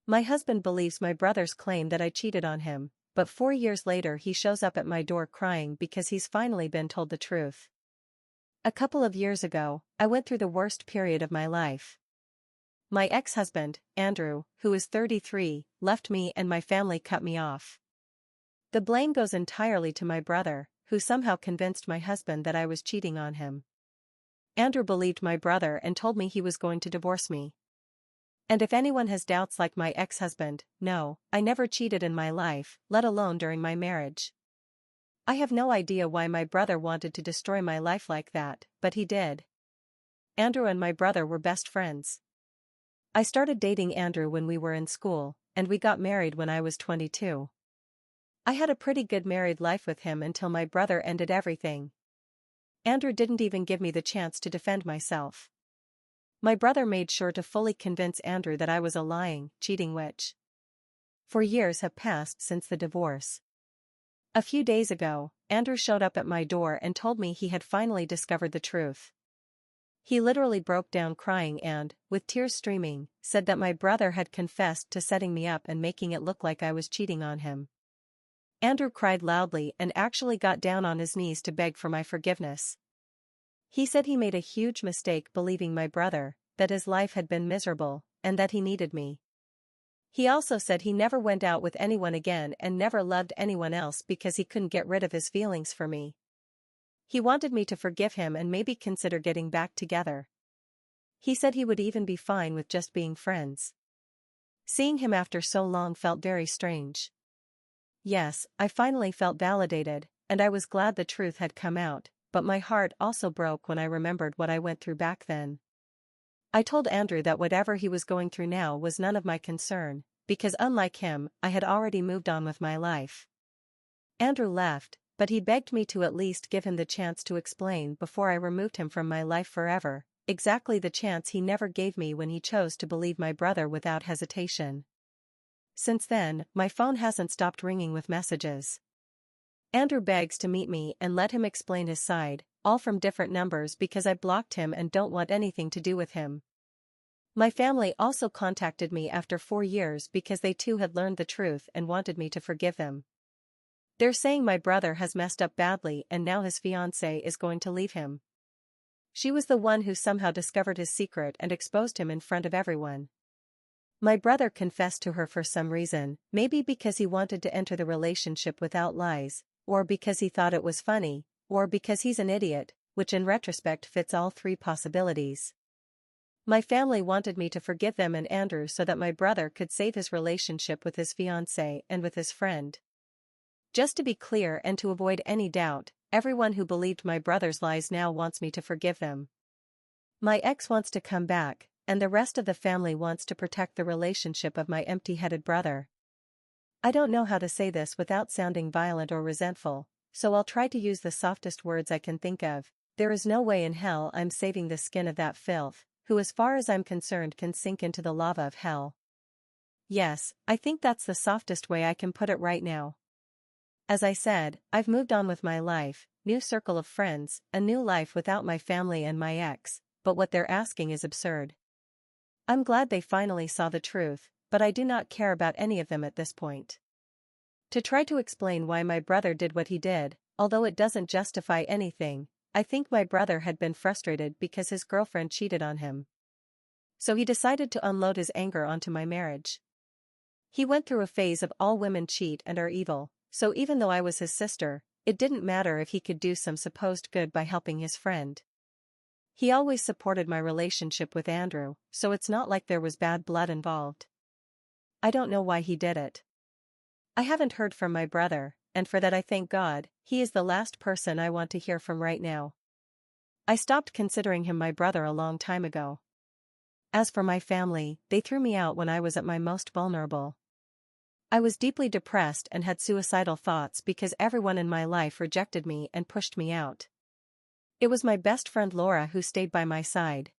My husband believes my brother's claim that I cheated on him, but 4 years later he shows up at my door crying because he's finally been told the truth. A couple of years ago, I went through the worst period of my life. My ex-husband, Andrew, who is 33, left me and my family cut me off. The blame goes entirely to my brother, who somehow convinced my husband that I was cheating on him. Andrew believed my brother and told me he was going to divorce me. And if anyone has doubts like my ex-husband, no, I never cheated in my life, let alone during my marriage. I have no idea why my brother wanted to destroy my life like that, but he did. Andrew and my brother were best friends. I started dating Andrew when we were in school, and we got married when I was 22. I had a pretty good married life with him until my brother ended everything. Andrew didn't even give me the chance to defend myself. My brother made sure to fully convince Andrew that I was a lying, cheating witch. 4 years have passed since the divorce. A few days ago, Andrew showed up at my door and told me he had finally discovered the truth. He literally broke down crying and, with tears streaming, said that my brother had confessed to setting me up and making it look like I was cheating on him. Andrew cried loudly and actually got down on his knees to beg for my forgiveness. He said he made a huge mistake believing my brother, that his life had been miserable, and that he needed me. He also said he never went out with anyone again and never loved anyone else because he couldn't get rid of his feelings for me. He wanted me to forgive him and maybe consider getting back together. He said he would even be fine with just being friends. Seeing him after so long felt very strange. Yes, I finally felt validated, and I was glad the truth had come out, but my heart also broke when I remembered what I went through back then. I told Andrew that whatever he was going through now was none of my concern, because unlike him, I had already moved on with my life. Andrew left, but he begged me to at least give him the chance to explain before I removed him from my life forever, exactly the chance he never gave me when he chose to believe my brother without hesitation. Since then, my phone hasn't stopped ringing with messages. Andrew begs to meet me and let him explain his side, all from different numbers because I blocked him and don't want anything to do with him. My family also contacted me after 4 years because they too had learned the truth and wanted me to forgive them. They're saying my brother has messed up badly and now his fiancée is going to leave him. She was the one who somehow discovered his secret and exposed him in front of everyone. My brother confessed to her for some reason, maybe because he wanted to enter the relationship without lies, or because he thought it was funny, or because he's an idiot, which in retrospect fits all three possibilities. My family wanted me to forgive them and Andrew so that my brother could save his relationship with his fiancée and with his friend. Just to be clear and to avoid any doubt, everyone who believed my brother's lies now wants me to forgive them. My ex wants to come back, and the rest of the family wants to protect the relationship of my empty-headed brother. I don't know how to say this without sounding violent or resentful, so I'll try to use the softest words I can think of. There is no way in hell I'm saving the skin of that filth, who as far as I'm concerned can sink into the lava of hell. Yes, I think that's the softest way I can put it right now. As I said, I've moved on with my life, new circle of friends, a new life without my family and my ex, but what they're asking is absurd. I'm glad they finally saw the truth, but I do not care about any of them at this point. To try to explain why my brother did what he did, although it doesn't justify anything, I think my brother had been frustrated because his girlfriend cheated on him. So he decided to unload his anger onto my marriage. He went through a phase of all women cheat and are evil, so even though I was his sister, it didn't matter if he could do some supposed good by helping his friend. He always supported my relationship with Andrew, so it's not like there was bad blood involved. I don't know why he did it. I haven't heard from my brother, and for that I thank God. He is the last person I want to hear from right now. I stopped considering him my brother a long time ago. As for my family, they threw me out when I was at my most vulnerable. I was deeply depressed and had suicidal thoughts because everyone in my life rejected me and pushed me out. It was my best friend Laura who stayed by my side.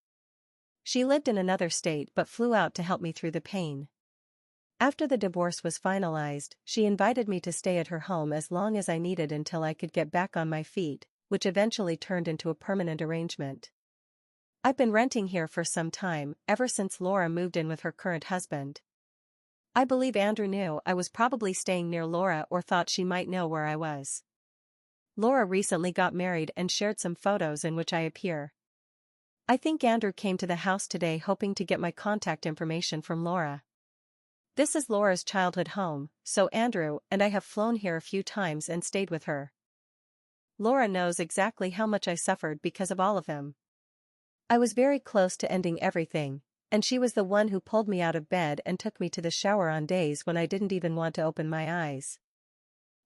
She lived in another state but flew out to help me through the pain. After the divorce was finalized, she invited me to stay at her home as long as I needed until I could get back on my feet, which eventually turned into a permanent arrangement. I've been renting here for some time, ever since Laura moved in with her current husband. I believe Andrew knew I was probably staying near Laura or thought she might know where I was. Laura recently got married and shared some photos in which I appear. I think Andrew came to the house today hoping to get my contact information from Laura. This is Laura's childhood home, so Andrew and I have flown here a few times and stayed with her. Laura knows exactly how much I suffered because of all of them. I was very close to ending everything, and she was the one who pulled me out of bed and took me to the shower on days when I didn't even want to open my eyes.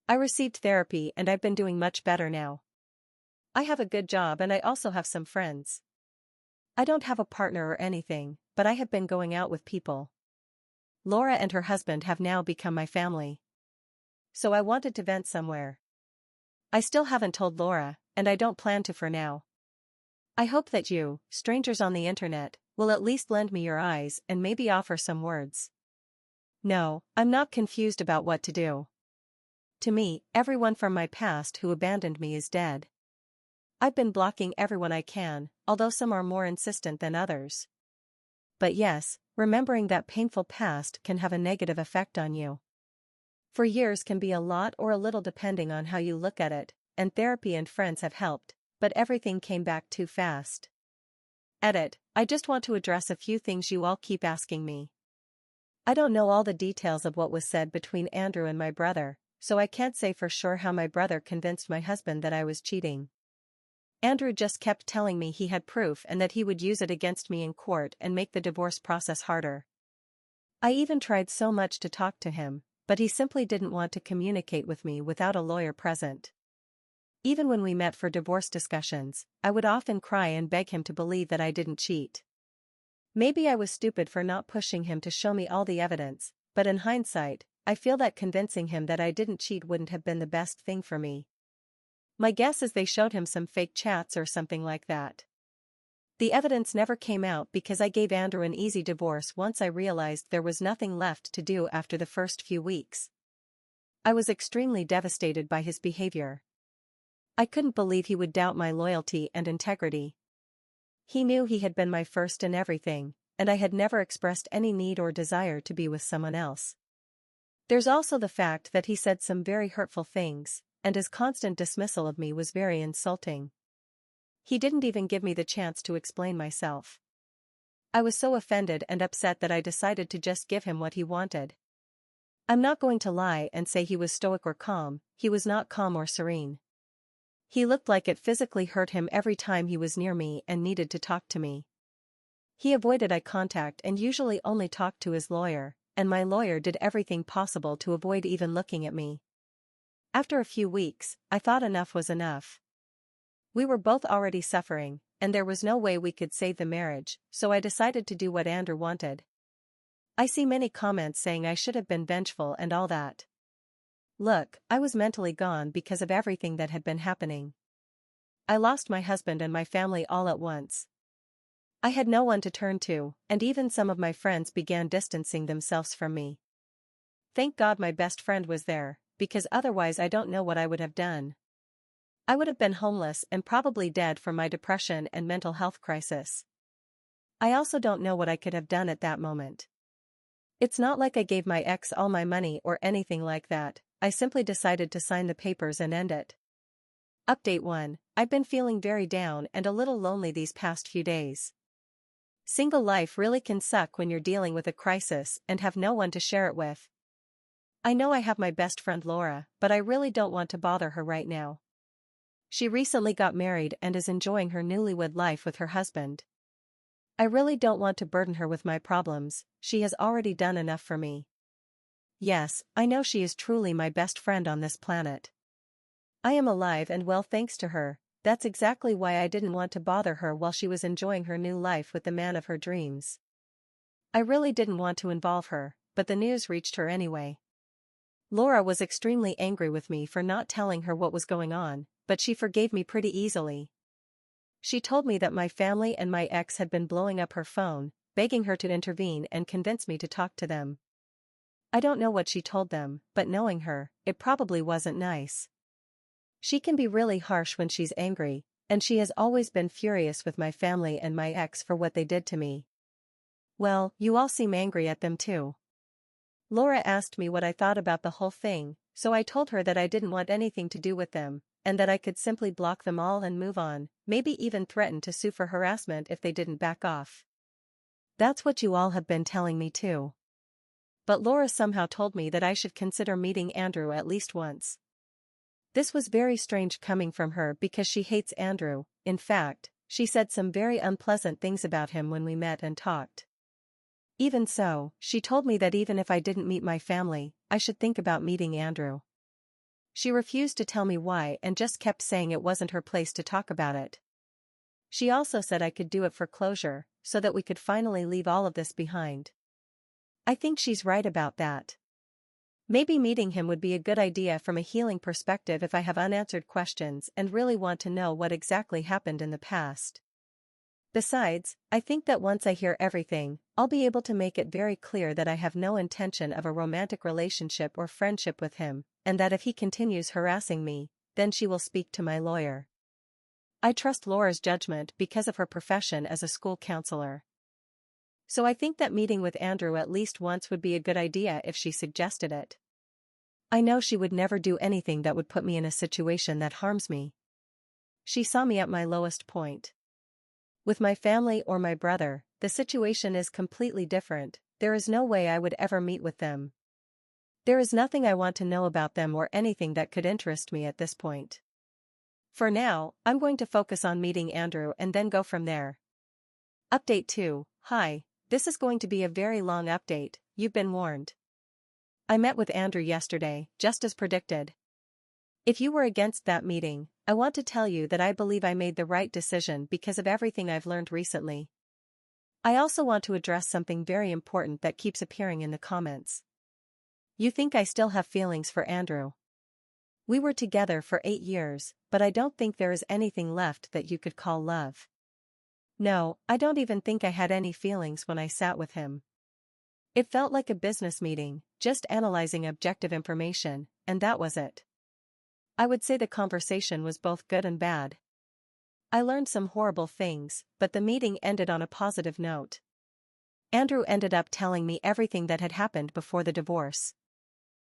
I received therapy and I've been doing much better now. I have a good job and I also have some friends. I don't have a partner or anything, but I have been going out with people. Laura and her husband have now become my family. So I wanted to vent somewhere. I still haven't told Laura, and I don't plan to for now. I hope that you, strangers on the internet, will at least lend me your eyes and maybe offer some words. No, I'm not confused about what to do. To me, everyone from my past who abandoned me is dead. I've been blocking everyone I can, although some are more insistent than others. But yes, remembering that painful past can have a negative effect on you. For years can be a lot or a little depending on how you look at it, and therapy and friends have helped, but everything came back too fast. Edit, I just want to address a few things you all keep asking me. I don't know all the details of what was said between Andrew and my brother, so I can't say for sure how my brother convinced my husband that I was cheating. Andrew just kept telling me he had proof and that he would use it against me in court and make the divorce process harder. I even tried so much to talk to him, but he simply didn't want to communicate with me without a lawyer present. Even when we met for divorce discussions, I would often cry and beg him to believe that I didn't cheat. Maybe I was stupid for not pushing him to show me all the evidence, but in hindsight, I feel that convincing him that I didn't cheat wouldn't have been the best thing for me. My guess is they showed him some fake chats or something like that. The evidence never came out because I gave Andrew an easy divorce once I realized there was nothing left to do after the first few weeks. I was extremely devastated by his behavior. I couldn't believe he would doubt my loyalty and integrity. He knew he had been my first in everything, and I had never expressed any need or desire to be with someone else. There's also the fact that he said some very hurtful things, and his constant dismissal of me was very insulting. He didn't even give me the chance to explain myself. I was so offended and upset that I decided to just give him what he wanted. I'm not going to lie and say he was stoic or calm, he was not calm or serene. He looked like it physically hurt him every time he was near me and needed to talk to me. He avoided eye contact and usually only talked to his lawyer, and my lawyer did everything possible to avoid even looking at me. After a few weeks, I thought enough was enough. We were both already suffering, and there was no way we could save the marriage, so I decided to do what Andrew wanted. I see many comments saying I should have been vengeful and all that. Look, I was mentally gone because of everything that had been happening. I lost my husband and my family all at once. I had no one to turn to, and even some of my friends began distancing themselves from me. Thank God my best friend was there, because otherwise I don't know what I would have done. I would have been homeless and probably dead from my depression and mental health crisis. I also don't know what I could have done at that moment. It's not like I gave my ex all my money or anything like that, I simply decided to sign the papers and end it. Update 1, I've been feeling very down and a little lonely these past few days. Single life really can suck when you're dealing with a crisis and have no one to share it with. I know I have my best friend Laura, but I really don't want to bother her right now. She recently got married and is enjoying her newlywed life with her husband. I really don't want to burden her with my problems, she has already done enough for me. Yes, I know she is truly my best friend on this planet. I am alive and well thanks to her, that's exactly why I didn't want to bother her while she was enjoying her new life with the man of her dreams. I really didn't want to involve her, but the news reached her anyway. Laura was extremely angry with me for not telling her what was going on, but she forgave me pretty easily. She told me that my family and my ex had been blowing up her phone, begging her to intervene and convince me to talk to them. I don't know what she told them, but knowing her, it probably wasn't nice. She can be really harsh when she's angry, and she has always been furious with my family and my ex for what they did to me. Well, you all seem angry at them too. Laura asked me what I thought about the whole thing, so I told her that I didn't want anything to do with them, and that I could simply block them all and move on, maybe even threaten to sue for harassment if they didn't back off. That's what you all have been telling me too. But Laura somehow told me that I should consider meeting Andrew at least once. This was very strange coming from her because she hates Andrew. In fact, she said some very unpleasant things about him when we met and talked. Even so, she told me that even if I didn't meet my family, I should think about meeting Andrew. She refused to tell me why and just kept saying it wasn't her place to talk about it. She also said I could do it for closure, so that we could finally leave all of this behind. I think she's right about that. Maybe meeting him would be a good idea from a healing perspective if I have unanswered questions and really want to know what exactly happened in the past. Besides, I think that once I hear everything, I'll be able to make it very clear that I have no intention of a romantic relationship or friendship with him, and that if he continues harassing me, then she will speak to my lawyer. I trust Laura's judgment because of her profession as a school counselor. So I think that meeting with Andrew at least once would be a good idea if she suggested it. I know she would never do anything that would put me in a situation that harms me. She saw me at my lowest point. With my family or my brother, the situation is completely different. There is no way I would ever meet with them. There is nothing I want to know about them or anything that could interest me at this point. For now, I'm going to focus on meeting Andrew and then go from there. Update 2. Hi, this is going to be a very long update, you've been warned. I met with Andrew yesterday, just as predicted. If you were against that meeting, I want to tell you that I believe I made the right decision because of everything I've learned recently. I also want to address something very important that keeps appearing in the comments. You think I still have feelings for Andrew. We were together for 8 years, but I don't think there is anything left that you could call love. No, I don't even think I had any feelings when I sat with him. It felt like a business meeting, just analyzing objective information, and that was it. I would say the conversation was both good and bad. I learned some horrible things, but the meeting ended on a positive note. Andrew ended up telling me everything that had happened before the divorce.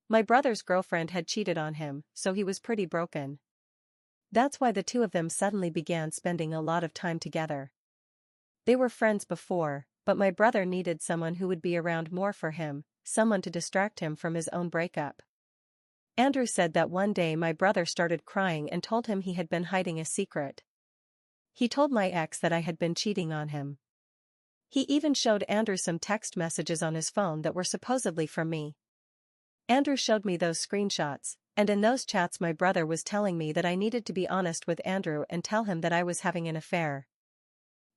My brother's girlfriend had cheated on him, so he was pretty broken. That's why the two of them suddenly began spending a lot of time together. They were friends before, but my brother needed someone who would be around more for him, someone to distract him from his own breakup. Andrew said that one day my brother started crying and told him he had been hiding a secret. He told my ex that I had been cheating on him. He even showed Andrew some text messages on his phone that were supposedly from me. Andrew showed me those screenshots, and in those chats my brother was telling me that I needed to be honest with Andrew and tell him that I was having an affair.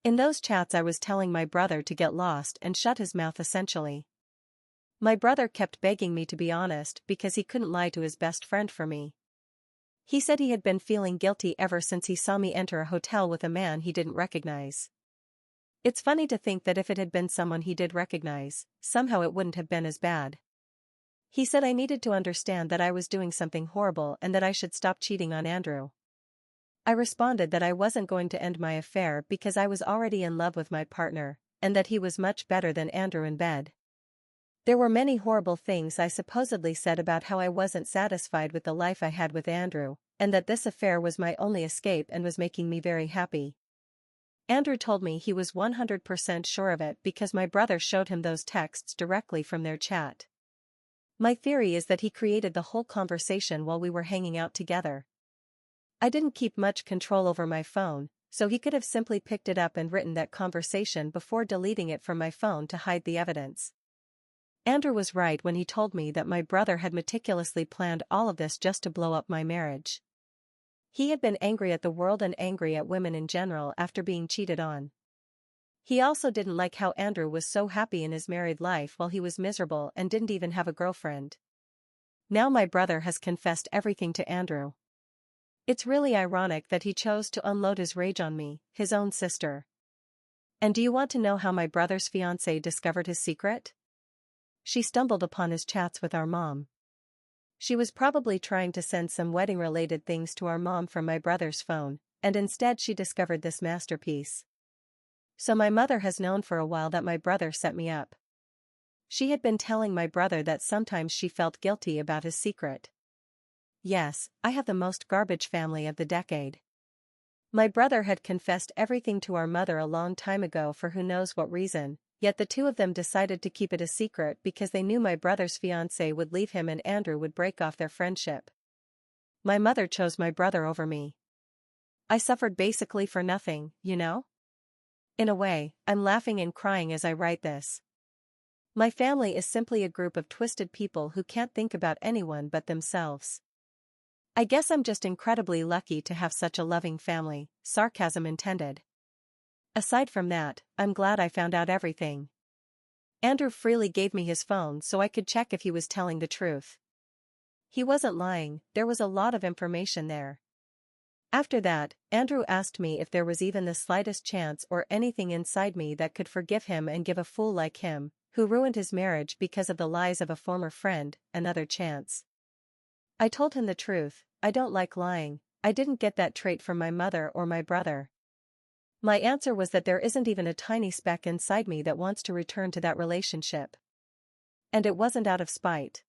In those chats I was telling my brother to get lost and shut his mouth essentially. My brother kept begging me to be honest because he couldn't lie to his best friend for me. He said he had been feeling guilty ever since he saw me enter a hotel with a man he didn't recognize. It's funny to think that if it had been someone he did recognize, somehow it wouldn't have been as bad. He said I needed to understand that I was doing something horrible and that I should stop cheating on Andrew. I responded that I wasn't going to end my affair because I was already in love with my partner, and that he was much better than Andrew in bed. There were many horrible things I supposedly said about how I wasn't satisfied with the life I had with Andrew, and that this affair was my only escape and was making me very happy. Andrew told me he was 100% sure of it because my brother showed him those texts directly from their chat. My theory is that he created the whole conversation while we were hanging out together. I didn't keep much control over my phone, so he could have simply picked it up and written that conversation before deleting it from my phone to hide the evidence. Andrew was right when he told me that my brother had meticulously planned all of this just to blow up my marriage. He had been angry at the world and angry at women in general after being cheated on. He also didn't like how Andrew was so happy in his married life while he was miserable and didn't even have a girlfriend. Now my brother has confessed everything to Andrew. It's really ironic that he chose to unload his rage on me, his own sister. And do you want to know how my brother's fiancée discovered his secret? She stumbled upon his chats with our mom. She was probably trying to send some wedding-related things to our mom from my brother's phone, and instead she discovered this masterpiece. So my mother has known for a while that my brother set me up. She had been telling my brother that sometimes she felt guilty about his secret. Yes, I have the most garbage family of the decade. My brother had confessed everything to our mother a long time ago for who knows what reason, yet the two of them decided to keep it a secret because they knew my brother's fiancée would leave him and Andrew would break off their friendship. My mother chose my brother over me. I suffered basically for nothing, you know? In a way, I'm laughing and crying as I write this. My family is simply a group of twisted people who can't think about anyone but themselves. I guess I'm just incredibly lucky to have such a loving family, sarcasm intended. Aside from that, I'm glad I found out everything. Andrew freely gave me his phone so I could check if he was telling the truth. He wasn't lying, there was a lot of information there. After that, Andrew asked me if there was even the slightest chance or anything inside me that could forgive him and give a fool like him, who ruined his marriage because of the lies of a former friend, another chance. I told him the truth, I don't like lying, I didn't get that trait from my mother or my brother. My answer was that there isn't even a tiny speck inside me that wants to return to that relationship. And it wasn't out of spite.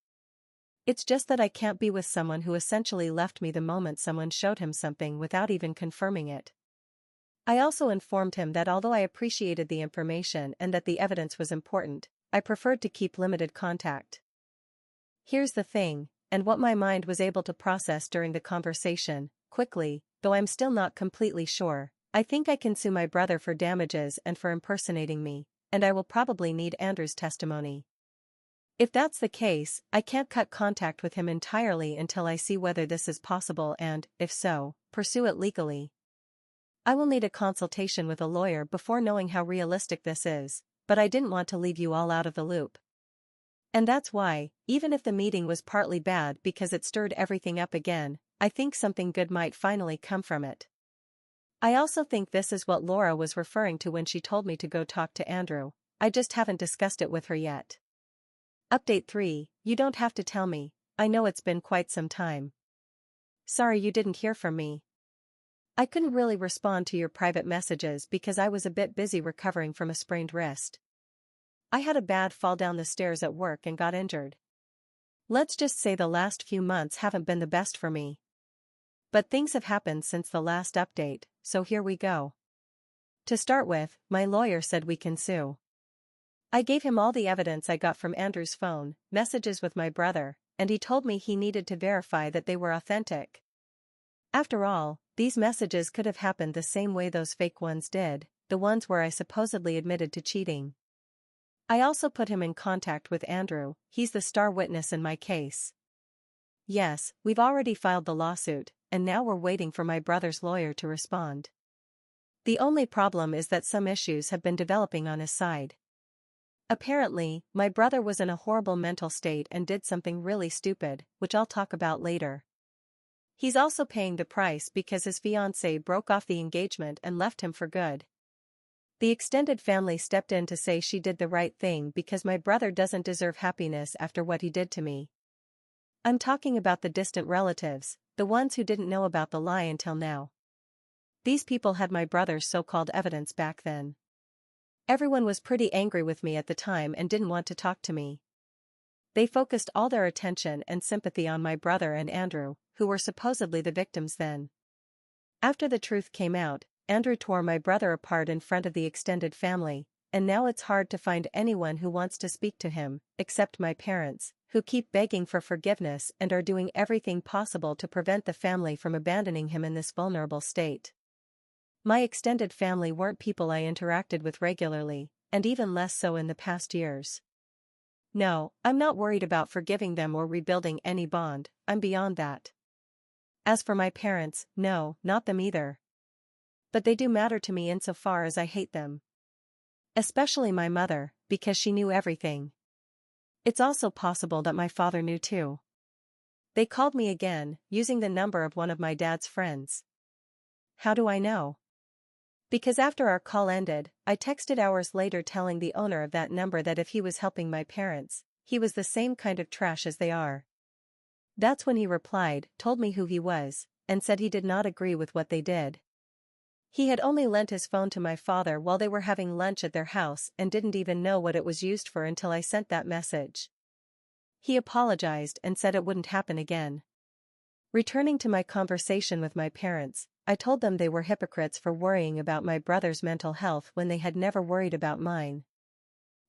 It's just that I can't be with someone who essentially left me the moment someone showed him something without even confirming it. I also informed him that although I appreciated the information and that the evidence was important, I preferred to keep limited contact. Here's the thing, and what my mind was able to process during the conversation, quickly, though I'm still not completely sure, I think I can sue my brother for damages and for impersonating me, and I will probably need Andrew's testimony. If that's the case, I can't cut contact with him entirely until I see whether this is possible and, if so, pursue it legally. I will need a consultation with a lawyer before knowing how realistic this is, but I didn't want to leave you all out of the loop. And that's why, even if the meeting was partly bad because it stirred everything up again, I think something good might finally come from it. I also think this is what Laura was referring to when she told me to go talk to Andrew, I just haven't discussed it with her yet. Update 3, you don't have to tell me, I know it's been quite some time. Sorry you didn't hear from me. I couldn't really respond to your private messages because I was a bit busy recovering from a sprained wrist. I had a bad fall down the stairs at work and got injured. Let's just say the last few months haven't been the best for me. But things have happened since the last update, so here we go. To start with, my lawyer said we can sue. I gave him all the evidence I got from Andrew's phone, messages with my brother, and he told me he needed to verify that they were authentic. After all, these messages could have happened the same way those fake ones did, the ones where I supposedly admitted to cheating. I also put him in contact with Andrew, he's the star witness in my case. Yes, we've already filed the lawsuit, and now we're waiting for my brother's lawyer to respond. The only problem is that some issues have been developing on his side. Apparently, my brother was in a horrible mental state and did something really stupid, which I'll talk about later. He's also paying the price because his fiancée broke off the engagement and left him for good. The extended family stepped in to say she did the right thing because my brother doesn't deserve happiness after what he did to me. I'm talking about the distant relatives, the ones who didn't know about the lie until now. These people had my brother's so-called evidence back then. Everyone was pretty angry with me at the time and didn't want to talk to me. They focused all their attention and sympathy on my brother and Andrew, who were supposedly the victims then. After the truth came out, Andrew tore my brother apart in front of the extended family, and now it's hard to find anyone who wants to speak to him, except my parents, who keep begging for forgiveness and are doing everything possible to prevent the family from abandoning him in this vulnerable state. My extended family weren't people I interacted with regularly, and even less so in the past years. No, I'm not worried about forgiving them or rebuilding any bond, I'm beyond that. As for my parents, no, not them either. But they do matter to me insofar as I hate them. Especially my mother, because she knew everything. It's also possible that my father knew too. They called me again, using the number of one of my dad's friends. How do I know? Because after our call ended, I texted hours later telling the owner of that number that if he was helping my parents, he was the same kind of trash as they are. That's when he replied, told me who he was, and said he did not agree with what they did. He had only lent his phone to my father while they were having lunch at their house and didn't even know what it was used for until I sent that message. He apologized and said it wouldn't happen again. Returning to my conversation with my parents, I told them they were hypocrites for worrying about my brother's mental health when they had never worried about mine.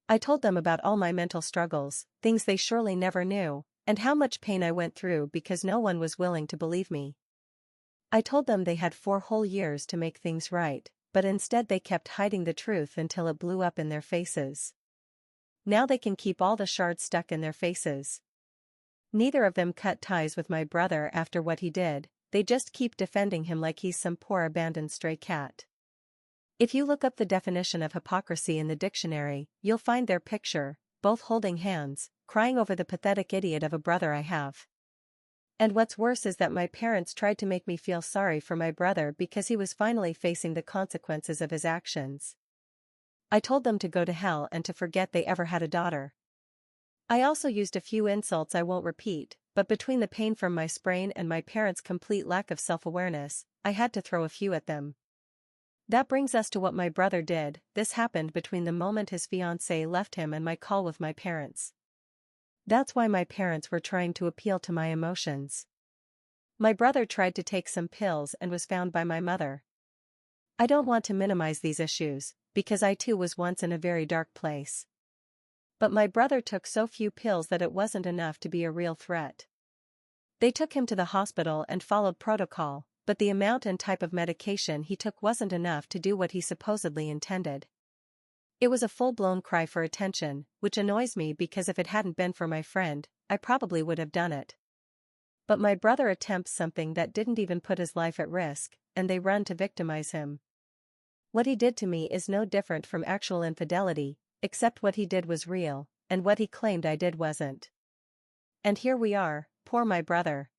I told them about all my mental struggles, things they surely never knew, and how much pain I went through because no one was willing to believe me. I told them they had 4 whole years to make things right, but instead they kept hiding the truth until it blew up in their faces. Now they can keep all the shards stuck in their faces. Neither of them cut ties with my brother after what he did, they just keep defending him like he's some poor abandoned stray cat. If you look up the definition of hypocrisy in the dictionary, you'll find their picture, both holding hands, crying over the pathetic idiot of a brother I have. And what's worse is that my parents tried to make me feel sorry for my brother because he was finally facing the consequences of his actions. I told them to go to hell and to forget they ever had a daughter. I also used a few insults I won't repeat, but between the pain from my sprain and my parents' complete lack of self-awareness, I had to throw a few at them. That brings us to what my brother did. This happened between the moment his fiancée left him and my call with my parents. That's why my parents were trying to appeal to my emotions. My brother tried to take some pills and was found by my mother. I don't want to minimize these issues, because I too was once in a very dark place. But my brother took so few pills that it wasn't enough to be a real threat. They took him to the hospital and followed protocol, but the amount and type of medication he took wasn't enough to do what he supposedly intended. It was a full-blown cry for attention, which annoys me because if it hadn't been for my friend, I probably would have done it. But my brother attempts something that didn't even put his life at risk, and they run to victimize him. What he did to me is no different from actual infidelity, except what he did was real, and what he claimed I did wasn't. And here we are, poor my brother.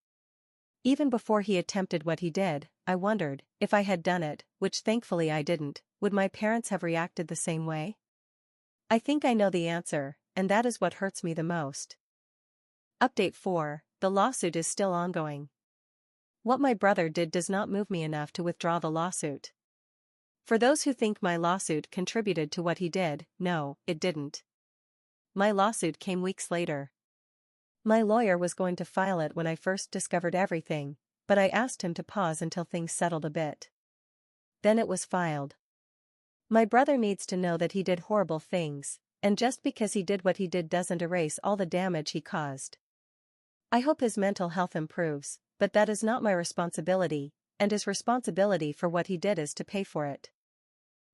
Even before he attempted what he did, I wondered, if I had done it, which thankfully I didn't, would my parents have reacted the same way? I think I know the answer, and that is what hurts me the most. Update 4, the lawsuit is still ongoing. What my brother did does not move me enough to withdraw the lawsuit. For those who think my lawsuit contributed to what he did, no, it didn't. My lawsuit came weeks later. My lawyer was going to file it when I first discovered everything, but I asked him to pause until things settled a bit. Then it was filed. My brother needs to know that he did horrible things, and just because he did what he did doesn't erase all the damage he caused. I hope his mental health improves, but that is not my responsibility, and his responsibility for what he did is to pay for it.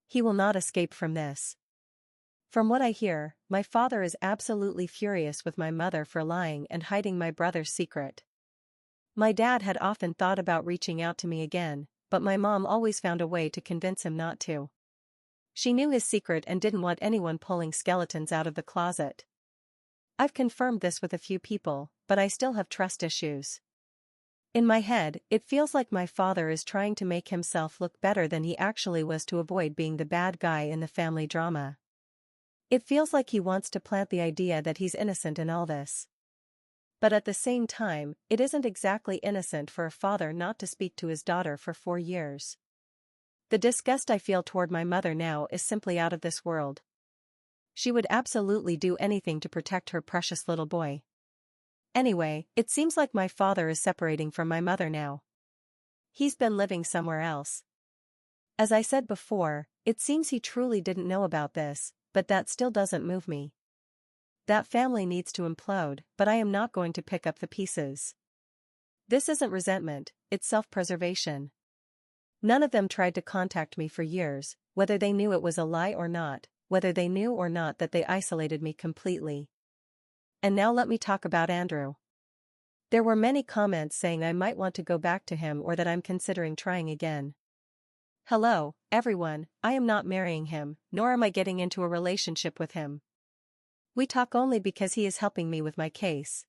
He will not escape from this. From what I hear, my father is absolutely furious with my mother for lying and hiding my brother's secret. My dad had often thought about reaching out to me again, but my mom always found a way to convince him not to. She knew his secret and didn't want anyone pulling skeletons out of the closet. I've confirmed this with a few people, but I still have trust issues. In my head, it feels like my father is trying to make himself look better than he actually was to avoid being the bad guy in the family drama. It feels like he wants to plant the idea that he's innocent in all this. But at the same time, it isn't exactly innocent for a father not to speak to his daughter for 4 years. The disgust I feel toward my mother now is simply out of this world. She would absolutely do anything to protect her precious little boy. Anyway, it seems like my father is separating from my mother now. He's been living somewhere else. As I said before, it seems he truly didn't know about this, but that still doesn't move me. That family needs to implode, but I am not going to pick up the pieces. This isn't resentment, it's self-preservation. None of them tried to contact me for years, whether they knew it was a lie or not, whether they knew or not that they isolated me completely. And now let me talk about Andrew. There were many comments saying I might want to go back to him or that I'm considering trying again. Hello, everyone, I am not marrying him, nor am I getting into a relationship with him. We talk only because he is helping me with my case.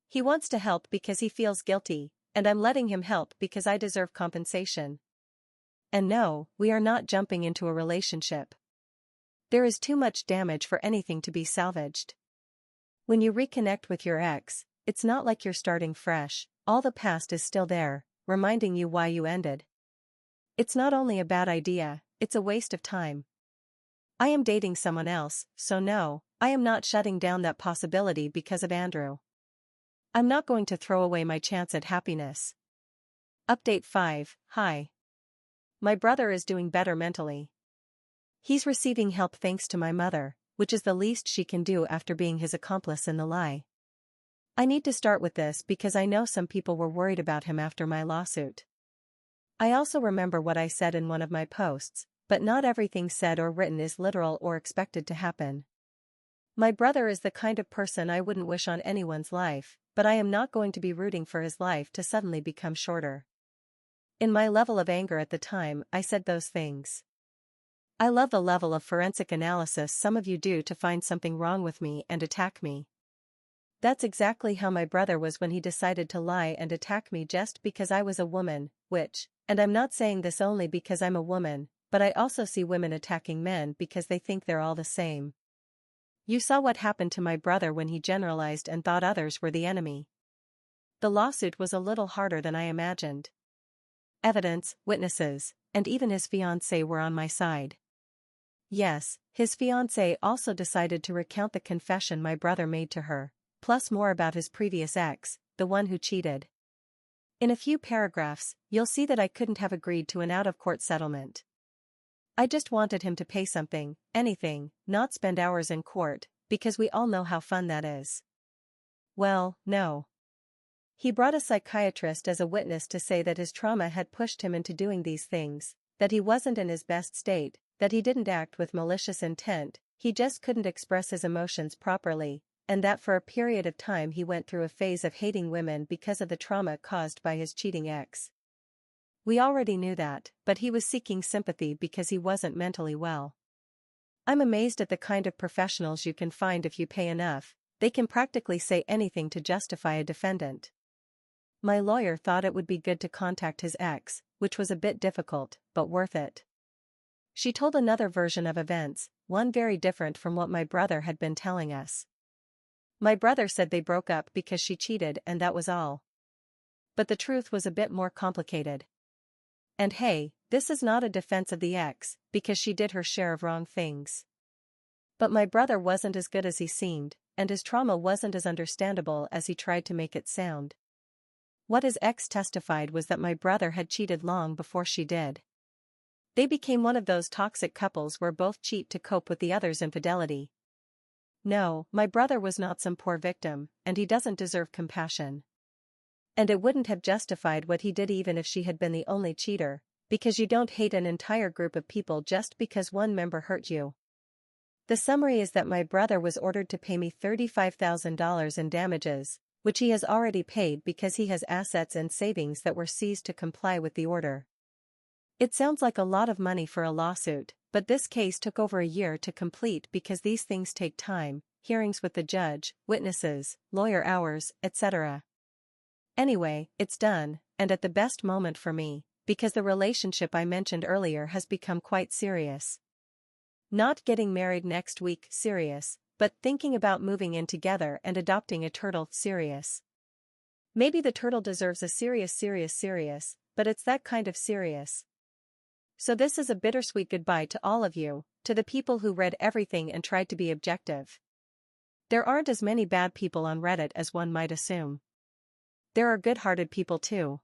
He wants to help because he feels guilty, and I'm letting him help because I deserve compensation. And no, we are not jumping into a relationship. There is too much damage for anything to be salvaged. When you reconnect with your ex, it's not like you're starting fresh, all the past is still there, reminding you why you ended. It's not only a bad idea, it's a waste of time. I am dating someone else, so no, I am not shutting down that possibility because of Andrew. I'm not going to throw away my chance at happiness. Update 5. Hi. My brother is doing better mentally. He's receiving help thanks to my mother, which is the least she can do after being his accomplice in the lie. I need to start with this because I know some people were worried about him after my lawsuit. I also remember what I said in one of my posts, but not everything said or written is literal or expected to happen. My brother is the kind of person I wouldn't wish on anyone's life, but I am not going to be rooting for his life to suddenly become shorter. In my level of anger at the time, I said those things. I love the level of forensic analysis some of you do to find something wrong with me and attack me. That's exactly how my brother was when he decided to lie and attack me just because I was a woman, which, and I'm not saying this only because I'm a woman, but I also see women attacking men because they think they're all the same. You saw what happened to my brother when he generalized and thought others were the enemy. The lawsuit was a little harder than I imagined. Evidence, witnesses, and even his fiancée were on my side. Yes, his fiancée also decided to recount the confession my brother made to her, plus more about his previous ex, the one who cheated. In a few paragraphs, you'll see that I couldn't have agreed to an out-of-court settlement. I just wanted him to pay something, anything, not spend hours in court, because we all know how fun that is. Well, no. He brought a psychiatrist as a witness to say that his trauma had pushed him into doing these things, that he wasn't in his best state, that he didn't act with malicious intent, he just couldn't express his emotions properly, and that for a period of time he went through a phase of hating women because of the trauma caused by his cheating ex. We already knew that, but he was seeking sympathy because he wasn't mentally well. I'm amazed at the kind of professionals you can find if you pay enough. They can practically say anything to justify a defendant. My lawyer thought it would be good to contact his ex, which was a bit difficult, but worth it. She told another version of events, one very different from what my brother had been telling us. My brother said they broke up because she cheated and that was all. But the truth was a bit more complicated. And hey, this is not a defense of the ex, because she did her share of wrong things. But my brother wasn't as good as he seemed, and his trauma wasn't as understandable as he tried to make it sound. What his ex testified was that my brother had cheated long before she did. They became one of those toxic couples where both cheat to cope with the other's infidelity. No, my brother was not some poor victim, and he doesn't deserve compassion. And it wouldn't have justified what he did even if she had been the only cheater, because you don't hate an entire group of people just because one member hurt you. The summary is that my brother was ordered to pay me $35,000 in damages, which he has already paid because he has assets and savings that were seized to comply with the order. It sounds like a lot of money for a lawsuit, but this case took over a year to complete because these things take time, hearings with the judge, witnesses, lawyer hours, etc. Anyway, it's done, and at the best moment for me, because the relationship I mentioned earlier has become quite serious. Not getting married next week serious, but thinking about moving in together and adopting a turtle serious. Maybe the turtle deserves a serious, but it's that kind of serious. So this is a bittersweet goodbye to all of you, to the people who read everything and tried to be objective. There aren't as many bad people on Reddit as one might assume. There are good-hearted people too.